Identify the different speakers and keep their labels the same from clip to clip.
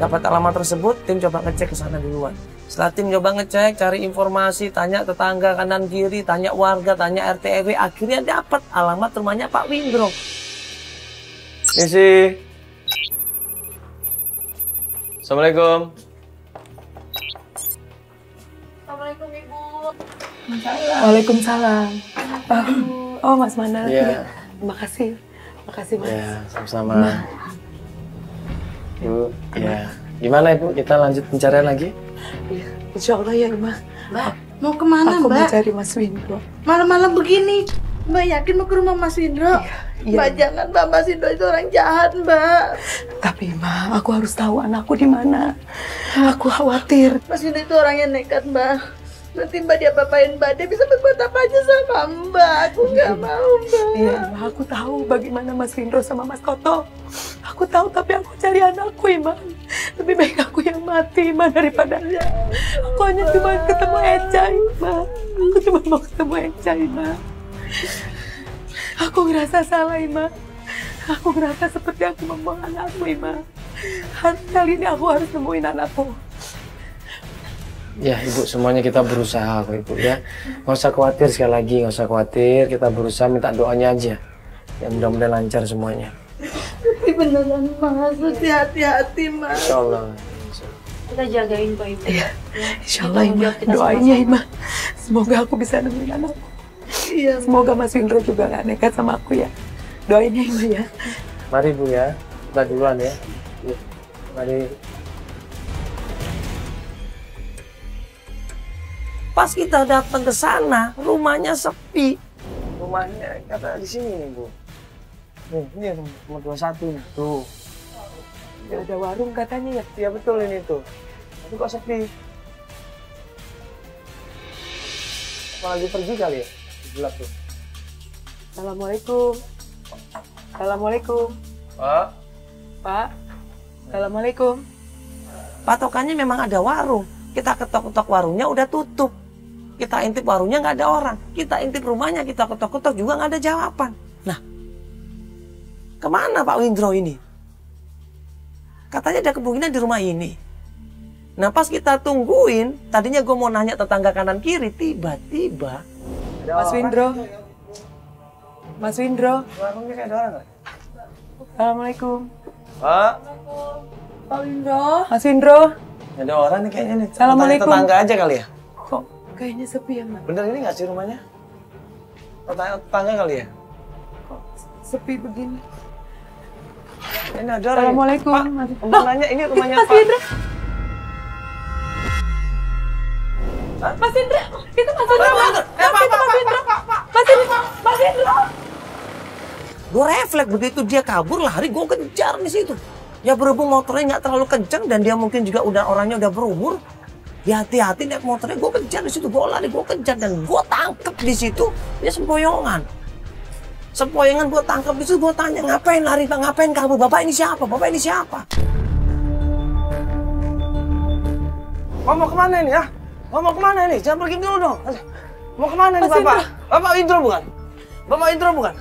Speaker 1: Dapat alamat tersebut, tim coba ngecek ke sana duluan. Setelah tim coba ngecek, cari informasi, tanya tetangga kanan kiri, tanya warga, tanya RT RW, akhirnya dapat alamat rumahnya Pak Windro.
Speaker 2: Misi. Assalamualaikum.
Speaker 3: Assalamualaikum Ibu.
Speaker 4: Waalaikumsalam. Oh Mas Mandala.
Speaker 2: Iya.
Speaker 4: Makasih Mas.
Speaker 2: Ya, sama-sama. Ibu, ya. Gimana Ibu? Kita lanjut pencarian lagi?
Speaker 4: Iya, insya Allah ya Mbak.
Speaker 3: Mbak, mau kemana
Speaker 4: Aku
Speaker 3: Mbak?
Speaker 4: mau cari Mas Windro.
Speaker 3: Malam-malam begini, Mbak yakin mau ke rumah Mas Windro?
Speaker 4: Iya.
Speaker 3: Mbak jangan Mbak, Mas Windro itu orang jahat Mbak.
Speaker 4: Tapi Mbak, aku harus tahu anakku di mana. Aku khawatir.
Speaker 3: Mas Windro itu orangnya nekat Mbak. Nanti Mbak dia apain Mbak, dia bisa berbuat apa aja sama Mbak. Aku nggak mau Mbak.
Speaker 4: Iya Mbak, aku tahu bagaimana Mas Windro sama Mas Toto. Aku tahu, tapi aku cari anakku Mbak. Lebih baik aku yang mati Mbak daripada dia. Aku hanya cuma ketemu Ecai Mbak. Aku cuma mau ketemu Ecai Mbak. Aku ngerasa salah Mbak. Aku ngerasa seperti aku membuang anakku Mbak. Kali ini aku harus nemuin anakku.
Speaker 2: Ya Ibu, semuanya kita berusaha kok Ibu ya. Nggak usah khawatir sekali lagi, nggak usah khawatir. Kita berusaha, minta doanya aja. Ya mudah-mudahan lancar semuanya.
Speaker 3: Tapi beneran Mas, hati-hati Mas.
Speaker 2: Insya Allah.
Speaker 5: Kita jagain Pak Ibu.
Speaker 4: Iya. Insya Allah Ima, doain ya Ima. Semoga aku bisa nemuin anakku.
Speaker 3: Iya.
Speaker 4: Semoga Mas Windro juga gak nekat sama aku ya. Doain ya Ima ya.
Speaker 2: Mari Bu ya, kita duluan ya. Yuk, mari.
Speaker 1: Pas kita datang ke sana, rumahnya sepi. Rumahnya kata di sini nih Bu. Nih, ini nomor 21 nih. Tuh.
Speaker 4: Gak ada warung katanya ya.
Speaker 1: Iya betul ini tuh. Tapi kok sepi? Apalagi pergi kali ya? Gelap tuh.
Speaker 4: Assalamualaikum. Assalamualaikum.
Speaker 2: Pak.
Speaker 4: Pak. Assalamualaikum.
Speaker 1: Patokannya memang ada warung. Kita ketok-ketok warungnya udah tutup. Kita intip warungnya nggak ada orang. Kita intip rumahnya, kita ketok-ketok juga nggak ada jawaban. Nah, kemana Pak Windro ini? Katanya ada kemungkinan di rumah ini. Nah pas kita tungguin, tadinya gue mau nanya tetangga kanan kiri, tiba-tiba
Speaker 4: Mas Windro. Mas Windro.
Speaker 1: warungnya kayak ada orang nggak?
Speaker 4: Assalamualaikum.
Speaker 2: Pak.
Speaker 4: Pak Windro. Mas Windro.
Speaker 1: Ada orang nih kayaknya nih.
Speaker 4: Assalamualaikum.
Speaker 1: Tetangga aja kali ya?
Speaker 4: Kok kayaknya sepi ya Mas?
Speaker 1: Bener ini nggak sih rumahnya? Tetangga kali ya?
Speaker 4: Kok sepi begini?
Speaker 1: Ini ada orang.
Speaker 4: Assalamualaikum.
Speaker 1: Pak, mau nanya ini rumahnya
Speaker 4: Mas
Speaker 1: Pak.
Speaker 4: Windro. Mas Windro. Itu Mas Windro. Mas Windro. Mas Windro.
Speaker 1: Gue refleks begitu dia kabur lari, gue kejar di situ. Ya berhubung motornya nggak terlalu kencang dan dia mungkin juga orangnya udah berumur. Ya hati-hati naik motornya, gue kejar di situ, gue lari, gue kejar dan gue tangkep di situ. Dia sempoyongan. Sempoyongan gue tangkep di situ, gue tanya ngapain lari, Pak, ngapain kabur? Bapak ini siapa? Bapak ini siapa? Mau kemana ini ya? Mau kemana ini? Jangan pergi dulu dong. Mau kemana nih Bapak? Bapak Windro bukan? Bapak Windro bukan?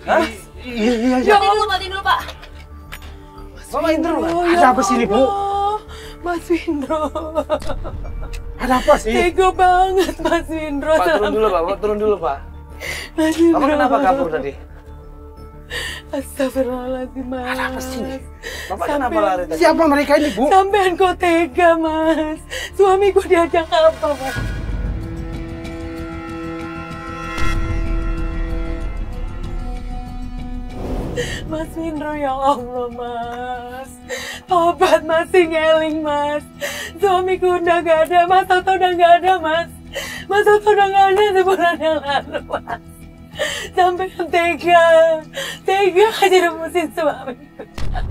Speaker 1: Hah?
Speaker 5: Iya. Mati dulu Pak.
Speaker 1: Bapak Windro bukan?
Speaker 4: Ada apa sih, Bu? Mas Windro.
Speaker 2: Ada apa sih?
Speaker 4: Tega banget Mas Windro.
Speaker 1: Pak turun dulu Pak, Bapak turun dulu Pak.
Speaker 4: Mas Windro.
Speaker 1: Bapak kenapa kabur tadi?
Speaker 4: Astagfirullahaladzim Mas.
Speaker 1: Ada apa sih? Bapak kenapa lari tadi?
Speaker 2: Siapa mereka ini, Bu?
Speaker 4: Sampean kok tega Mas. Suamiku diajak apa Mas? Mas Windro ya Allah Mas. Tobat masih ngeling Mas. Suamiku udah gak ada, Mas Toto udah gak ada Mas. Mas Toto udah gak ada sebulan yang lalu Mas. Sampai tega aja rebutin suamiku Mas.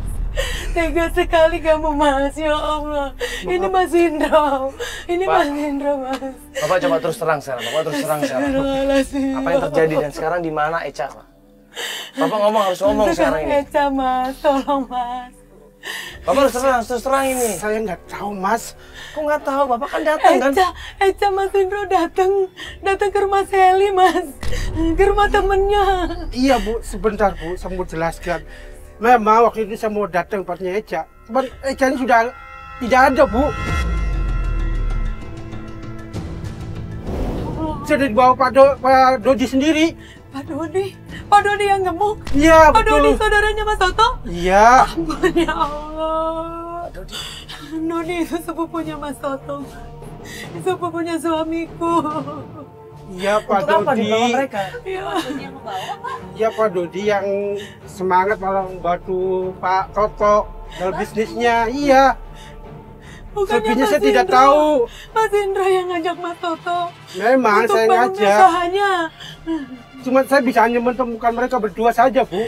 Speaker 4: Tega sekali kamu Mas, ya Allah. Ini Mas Windro, ini
Speaker 2: Pak.
Speaker 4: Mas Windro Mas.
Speaker 2: Bapak coba terus terang sekarang, Bapak terus terang sekarang.
Speaker 4: Astagfirullahaladzim.
Speaker 2: Apa yang terjadi dan sekarang di mana Eca, Pak? Bapak harus ngomong sekarang ini.
Speaker 4: Eca Mas, tolong Mas.
Speaker 1: Bapak terus terang ini.
Speaker 6: Saya nggak tahu, Mas.
Speaker 1: Kok nggak tahu? Bapak kan datang kan?
Speaker 4: Eca Mas Indro datang ke rumah Sally, Mas. Ke rumah temennya.
Speaker 6: Iya, Bu. Sebentar, Bu. Saya mau jelaskan. Memang waktu itu saya mau datang tempatnya Eca. Cuman Eca ini sudah tidak ada, Bu. Sudah dibawa Pak Dodi sendiri.
Speaker 4: Pak Dodi yang gemuk.
Speaker 6: Iya,
Speaker 4: Pak
Speaker 6: betul.
Speaker 4: Dodi saudaranya Mas Toto.
Speaker 6: Iya.
Speaker 4: Ampun ya Allah. Dodi itu sepupunya Mas Toto. Sepupunya suamiku.
Speaker 6: Iya, Pak
Speaker 1: Untuk apa
Speaker 6: Dodi.
Speaker 1: dibawa mereka?
Speaker 4: Iya.
Speaker 6: Iya, Pak Dodi yang semangat malah membantu Pak Toto dalam bisnisnya. Iya.
Speaker 4: Bukannya
Speaker 6: Selebihnya
Speaker 4: Mas
Speaker 6: saya tidak
Speaker 4: Indro.
Speaker 6: tahu.
Speaker 4: Mas Indro yang ngajak Mas Toto.
Speaker 6: Memang
Speaker 4: untuk
Speaker 6: saya
Speaker 4: bangun
Speaker 6: ngajak.
Speaker 4: usahanya.
Speaker 6: Cuma saya bisa hanya menemukan mereka berdua saja, Bu.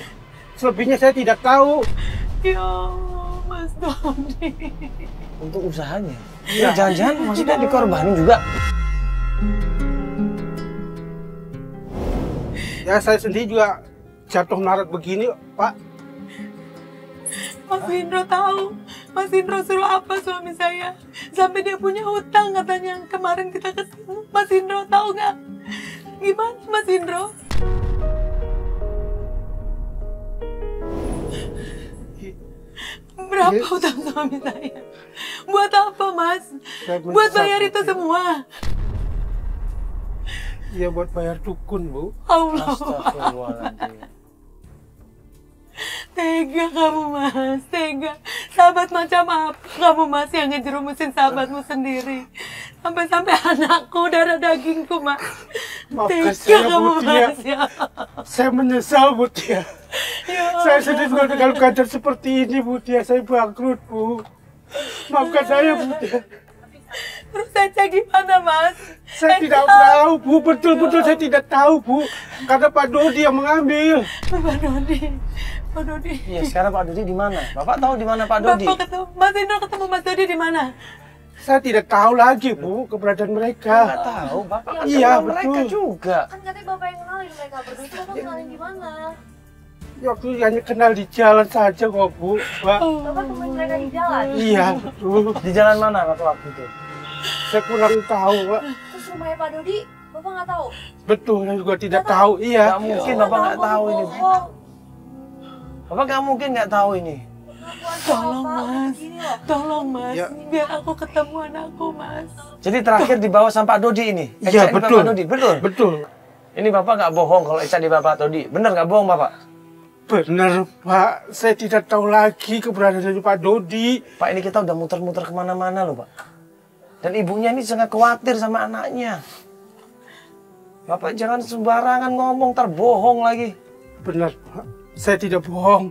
Speaker 6: Selebihnya saya tidak tahu.
Speaker 4: Ya Allah, Mas Dodi.
Speaker 1: Untuk usahanya.
Speaker 6: Iya.
Speaker 1: Jangan-jangan maksudnya dikorbanin juga.
Speaker 6: Ya, saya sendiri juga jatuh maret begini, Pak.
Speaker 4: Mas Indro tahu. Mas Indro suruh apa suami saya? Sampai dia punya hutang katanya yang kemarin kita ketemu. Mas Indro tahu nggak? Gimana Mas Indro? Berapa hutang suami saya? Buat apa, Mas?
Speaker 6: Saya
Speaker 4: Buat bayar
Speaker 6: menyesal,
Speaker 4: itu
Speaker 6: Bu.
Speaker 4: semua.
Speaker 6: Iya, buat bayar dukun, Bu.
Speaker 4: Allah.
Speaker 1: Astagfirullahaladzim.
Speaker 4: Tega kamu, Mas. Tega. Sahabat macam apa kamu, Mas, yang ngejerumusin sahabatmu sendiri? Sampai-sampai anakku, darah dagingku, Mas.
Speaker 6: Maafkan
Speaker 4: Tega
Speaker 6: saya,
Speaker 4: kamu,
Speaker 6: Bu Tia.
Speaker 4: Mas. Ya.
Speaker 6: Saya menyesal, Bu Tia.
Speaker 4: Ya
Speaker 6: Saya sedih dalam keadaan seperti ini, Bu Tia. Saya bangkrut, Bu. Maafkan saya, Bu Tia.
Speaker 4: Terus Eca gimana, Mas?
Speaker 6: Saya tidak tahu, Bu. Betul-betul saya tidak tahu, Bu. Karena Pak Dodi yang mengambil.
Speaker 4: Pak Dodi. Pak Dodi.
Speaker 1: Iya, sekarang Pak Dodi di mana? Bapak tahu di mana Pak Dodi?
Speaker 4: Bapak ketemu, Mas Indro ketemu Mas Dodi di mana?
Speaker 6: Saya tidak tahu lagi, Bu, keberadaan mereka.
Speaker 1: Nggak tahu, Bapak kan
Speaker 6: Iya,
Speaker 1: kenal mereka
Speaker 6: betul.
Speaker 1: juga.
Speaker 5: Kan katanya bapak yang kenalin mereka berdua itu bapak kenalin di mana?
Speaker 6: Ya, waktu hanya kenal di jalan saja kok, Bu. Pak.
Speaker 5: Bapak temuin mereka di jalan.
Speaker 6: Iya, betul.
Speaker 1: Di jalan mana waktu itu?
Speaker 6: Saya kurang tahu, Pak.
Speaker 5: Terus rumahnya Pak Dodi, bapak nggak tahu.
Speaker 6: Betul, saya juga tidak tahu. Iya.
Speaker 1: Nggak mungkin Bapak nggak tahu ini.
Speaker 5: Bohong.
Speaker 1: Bapak nggak mungkin nggak tahu ini.
Speaker 4: Tolong, Mas.
Speaker 5: Begini loh.
Speaker 4: Tolong, Mas.
Speaker 6: Ya.
Speaker 4: Biar aku ketemu anakku, Mas.
Speaker 1: Jadi terakhir dibawa sama Pak Dodi ini?
Speaker 6: Iya,
Speaker 1: Eca dibawa
Speaker 6: betul.
Speaker 1: Pak Dodi, betul?
Speaker 6: Betul.
Speaker 1: Ini Bapak nggak bohong kalau Eca dibawa Pak Dodi. Bener nggak bohong Bapak?
Speaker 6: Benar, Pak. Saya tidak tahu lagi keberadaan dari Pak Dodi.
Speaker 1: Pak, ini kita udah muter-muter kemana-mana loh Pak. Dan ibunya ini sangat khawatir sama anaknya. Bapak jangan sembarangan ngomong, terbohong lagi.
Speaker 6: Benar, Pak. Saya tidak bohong.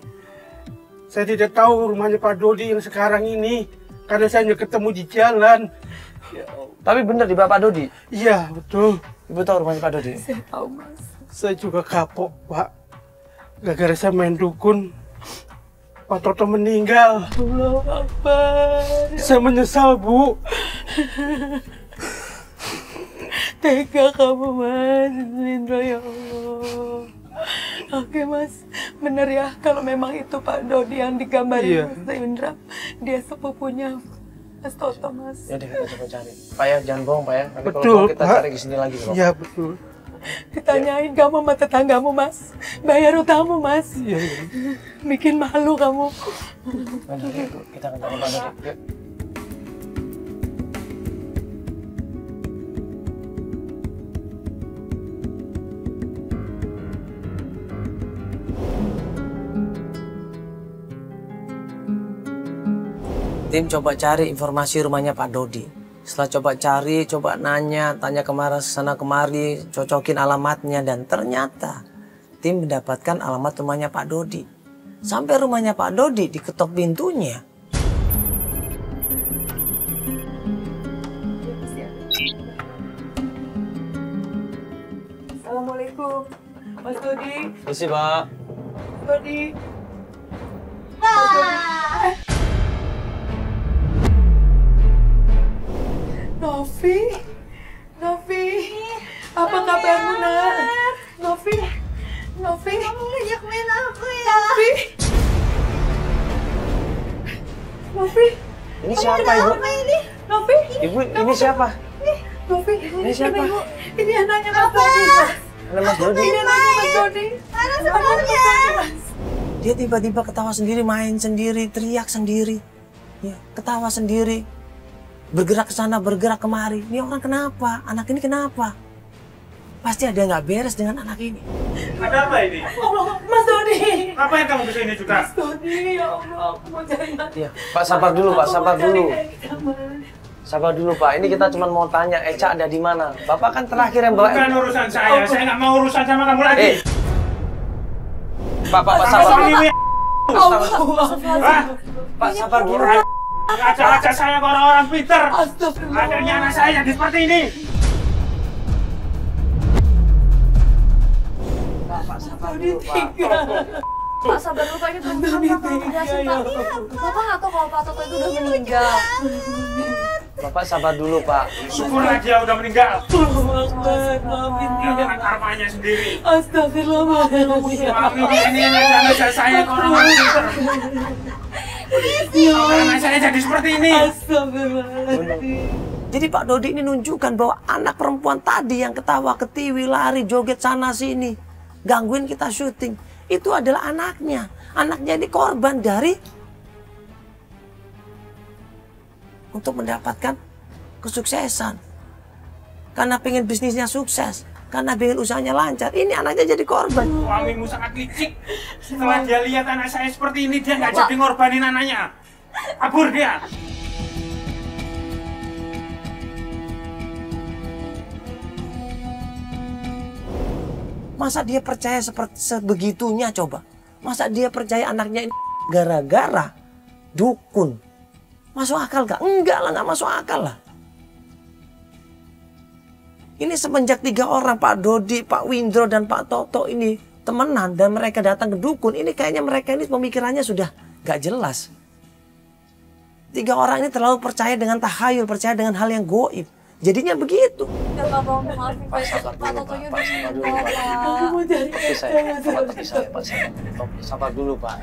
Speaker 6: Saya tidak tahu rumahnya Pak Dodi yang sekarang ini. Karena saya hanya ketemu di jalan.
Speaker 1: Tapi bener di Bapak Dodi.
Speaker 6: Iya, betul.
Speaker 1: Ibu tahu rumahnya Pak Dodi?
Speaker 4: Saya tahu, Mas.
Speaker 6: Saya juga kapok, Pak. Gara-gara saya main dukun, Pak Toto meninggal.
Speaker 4: Allah Akbar.
Speaker 6: Saya menyesal, Bu.
Speaker 4: Tega kamu, Mas. Indro, ya Allah. Oke, Mas. Benar ya, kalau memang itu Pak Dodi yang digambarin
Speaker 6: Iya.
Speaker 4: Mas Indra, dia sepupunya Mas Toto, Mas.
Speaker 1: Ya udah kita coba cari. Pak ya, jangan bohong Pak ya. Nanti kalau
Speaker 6: Betul,
Speaker 1: bohong kita
Speaker 6: Pak.
Speaker 1: cari ke sini lagi Pak.
Speaker 6: Iya, betul.
Speaker 4: Ditanyain kamu sama tetanggamu, Mas. Bayar utangmu, Mas.
Speaker 6: Iya, iya.
Speaker 4: Bikin malu kamu.
Speaker 1: Bener, yuk, kita ke Pak Dodi. Yuk. Tim coba cari informasi rumahnya Pak Dodi. Setelah coba cari, coba nanya, tanya kemana sana kemari, cocokin alamatnya dan ternyata tim mendapatkan alamat rumahnya Pak Dodi. Sampai rumahnya Pak Dodi diketok pintunya.
Speaker 4: Assalamualaikum, Mas Dodi.
Speaker 1: Isi Pak.
Speaker 4: Dodi. Novi, Novi, apa kabarmu nak? Novi, Novi,
Speaker 3: Kamu ngejak main aku ya?
Speaker 4: Novi, Novi,
Speaker 2: Ini siapa ibu?
Speaker 4: Novi,
Speaker 2: Ibu, ini siapa?
Speaker 4: Novi.
Speaker 2: Ini siapa?
Speaker 4: Ini anaknya Mas Dodi, Mas.
Speaker 2: Ada Mas Dodi.
Speaker 4: Ini anaknya Mas Dodi.
Speaker 5: Mana sebenarnya?
Speaker 1: Dia tiba-tiba ketawa sendiri, main sendiri, teriak sendiri. Ya, ketawa sendiri. Bergerak ke sana, bergerak kemari. Ini orang kenapa? Anak ini kenapa? Pasti ada yang nggak beres dengan anak ini.
Speaker 6: Ada apa ini?
Speaker 4: Allah, Mas Dodi.
Speaker 6: Ngapain kamu kesini juga?
Speaker 4: Mas Dodi, ya Allah, aku mau cari Mas.
Speaker 2: Iya, Pak sabar dulu, Pak, sabar dulu.
Speaker 4: Mas.
Speaker 2: Sabar dulu, Pak. Ini kita cuma mau tanya, Eca ada di mana? Bapak kan terakhir yang bawa.
Speaker 6: Bukan urusan saya nggak mau urusan sama kamu lagi.
Speaker 2: Pak,
Speaker 6: Sama
Speaker 2: sabar.
Speaker 6: suamimu ya. Hah?
Speaker 2: Pak, sabar dulu.
Speaker 6: Ngajak-ngajak saya ke orang-orang pinter.
Speaker 4: Astagfirullah.
Speaker 6: Akhirnya anak saya jadi seperti ini.
Speaker 2: Pak, sabar dulu, Pak.
Speaker 5: Pak sabar dulu Pak, ini belum jelasin Pak. Bapak nggak tahu kalau Pak Toto itu udah meninggal.
Speaker 2: Bapak sabar dulu, Pak.
Speaker 6: Syukurlah dia udah meninggal.
Speaker 4: Akbar, maafin
Speaker 6: Dia
Speaker 4: dia.
Speaker 6: dengan karmanya sendiri.
Speaker 4: Astagfirullahaladzim.
Speaker 6: Suami ini yang ngajak saya ke orang-orang pinter. Karena saya jadi seperti ini.
Speaker 4: Astagfirullahaladzim.
Speaker 1: Jadi Pak Dodi ini nunjukkan bahwa anak perempuan tadi yang ketawa, ketiwi, lari, joget sana sini, gangguin kita syuting, itu adalah anaknya. Anaknya ini korban dari untuk mendapatkan kesuksesan. Karena pengen bisnisnya sukses, karena pengen usahanya lancar. Ini anaknya jadi korban.
Speaker 6: Suamimu sangat licik. Setelah dia lihat anak saya seperti ini, dia nggak jadi ngorbanin anaknya. Kabur dia.
Speaker 1: Masa dia percaya seperti sebegitunya coba? Masa dia percaya anaknya ini gara-gara dukun? Masuk akal gak? Enggak lah, gak masuk akal lah. Ini semenjak 3 orang, Pak Dodi, Pak Windro, dan Pak Toto ini temenan dan mereka datang ke dukun, ini kayaknya mereka ini pemikirannya sudah gak jelas. 3 orang ini terlalu percaya dengan tahayul, percaya dengan hal yang goib. Jadinya begitu.
Speaker 5: Ya Pak, maafin Pak, Pak Totonya udah meninggal Pak.
Speaker 4: Aku mau cari
Speaker 2: Tapi saya, Bapak tapi saya, Pak, sabar dulu, Pak.